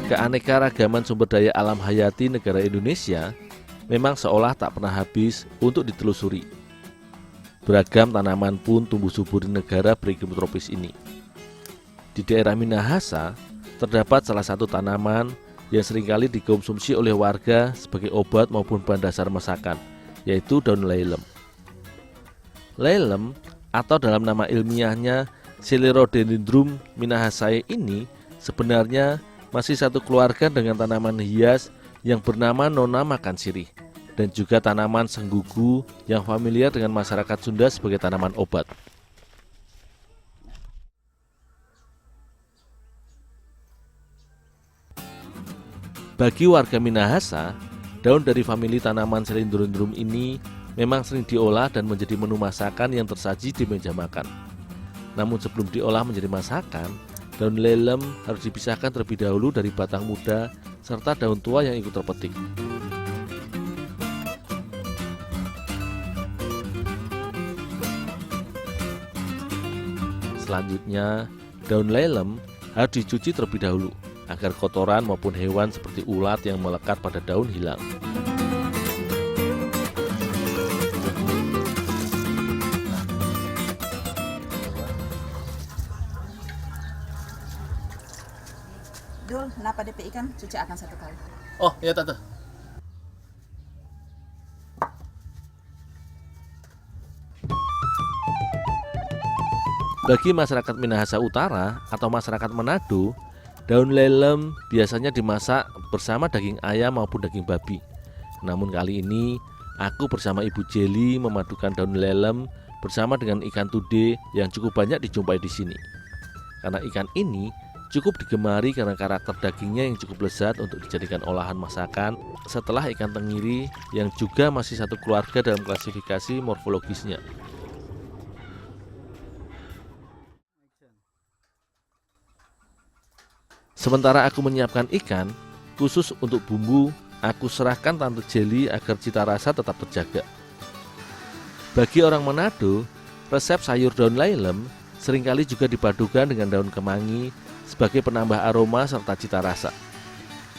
Keanekaragaman sumber daya alam hayati negara Indonesia memang seolah tak pernah habis untuk ditelusuri. Beragam tanaman pun tumbuh subur di negara beriklim tropis ini. Di daerah Minahasa terdapat salah satu tanaman yang seringkali dikonsumsi oleh warga sebagai obat maupun bahan dasar masakan, yaitu daun layilem. Layilem atau dalam nama ilmiahnya Sclerodendron minahasae ini sebenarnya masih satu keluarga dengan tanaman hias yang bernama nona makan sirih dan juga tanaman senggugu yang familiar dengan masyarakat Sunda sebagai tanaman obat. Bagi warga Minahasa, daun dari famili tanaman Sclerodendron ini memang sering diolah dan menjadi menu masakan yang tersaji di meja makan. Namun sebelum diolah menjadi masakan, daun layilem harus dipisahkan terlebih dahulu dari batang muda serta daun tua yang ikut terpetik. Selanjutnya, daun layilem harus dicuci terlebih dahulu agar kotoran maupun hewan seperti ulat yang melekat pada daun hilang. Dul, kenapa DP ikan cuci akan satu kali? Oh iya tante. Bagi masyarakat Minahasa Utara atau masyarakat Manado, daun layilem biasanya dimasak bersama daging ayam maupun daging babi. Namun kali ini aku bersama Ibu Jeli memadukan daun layilem bersama dengan ikan tude yang cukup banyak dijumpai di sini. Karena ikan ini cukup digemari karena karakter dagingnya yang cukup lezat untuk dijadikan olahan masakan setelah ikan tenggiri yang juga masih satu keluarga dalam klasifikasi morfologisnya. Sementara aku menyiapkan ikan, khusus untuk bumbu, aku serahkan Tante Jeli agar cita rasa tetap terjaga. Bagi orang Manado, resep sayur daun layilem seringkali juga dipadukan dengan daun kemangi sebagai penambah aroma serta cita rasa.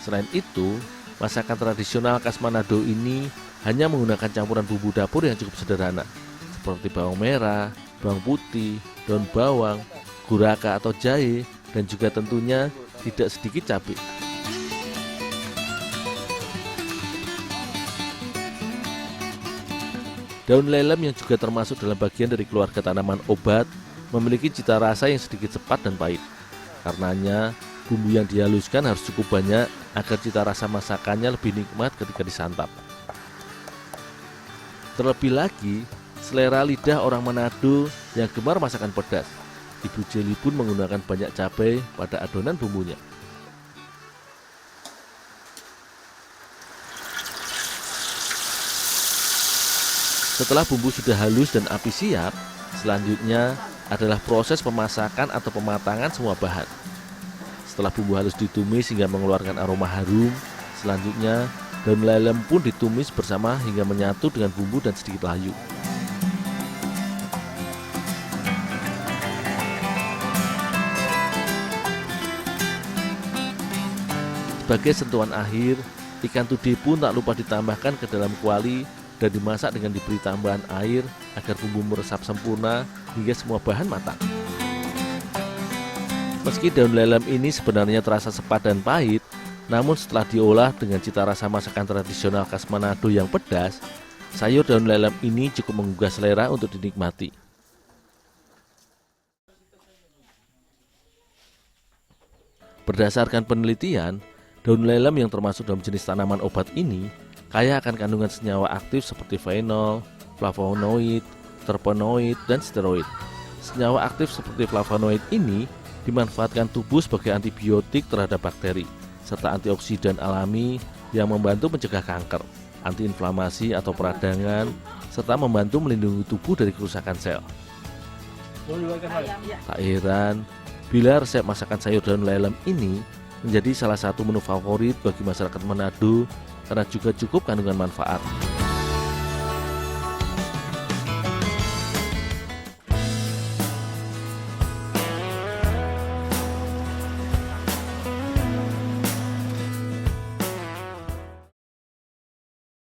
Selain itu, masakan tradisional khas Manado ini hanya menggunakan campuran bumbu dapur yang cukup sederhana, seperti bawang merah, bawang putih, daun bawang, guraka atau jahe, dan juga tentunya tidak sedikit cabai. Daun layilem yang juga termasuk dalam bagian dari keluarga tanaman obat memiliki cita rasa yang sedikit sepat dan pahit. Karenanya, bumbu yang dihaluskan harus cukup banyak agar cita rasa masakannya lebih nikmat ketika disantap. Terlebih lagi, selera lidah orang Manado yang gemar masakan pedas. Ibu Jeli pun menggunakan banyak cabai pada adonan bumbunya. Setelah bumbu sudah halus dan api siap, selanjutnya adalah proses pemasakan atau pematangan semua bahan. Setelah bumbu halus ditumis hingga mengeluarkan aroma harum, selanjutnya daun layilem pun ditumis bersama hingga menyatu dengan bumbu dan sedikit layu. Sebagai sentuhan akhir, ikan tude pun tak lupa ditambahkan ke dalam kuali dan dimasak dengan diberi tambahan air agar bumbu meresap sempurna hingga semua bahan matang. Meski daun layilem ini sebenarnya terasa sepat dan pahit, namun setelah diolah dengan cita rasa masakan tradisional khas Manado yang pedas, sayur daun layilem ini cukup menggugah selera untuk dinikmati. Berdasarkan penelitian, daun layilem yang termasuk dalam jenis tanaman obat ini kaya akan kandungan senyawa aktif seperti fenol, flavonoid, terpenoid, dan steroid. Senyawa aktif seperti flavonoid ini dimanfaatkan tubuh sebagai antibiotik terhadap bakteri, serta antioksidan alami yang membantu mencegah kanker, antiinflamasi atau peradangan, serta membantu melindungi tubuh dari kerusakan sel. Tak heran bila resep masakan sayur daun layilem ini menjadi salah satu menu favorit bagi masyarakat Manado karena juga cukup kandungan manfaat.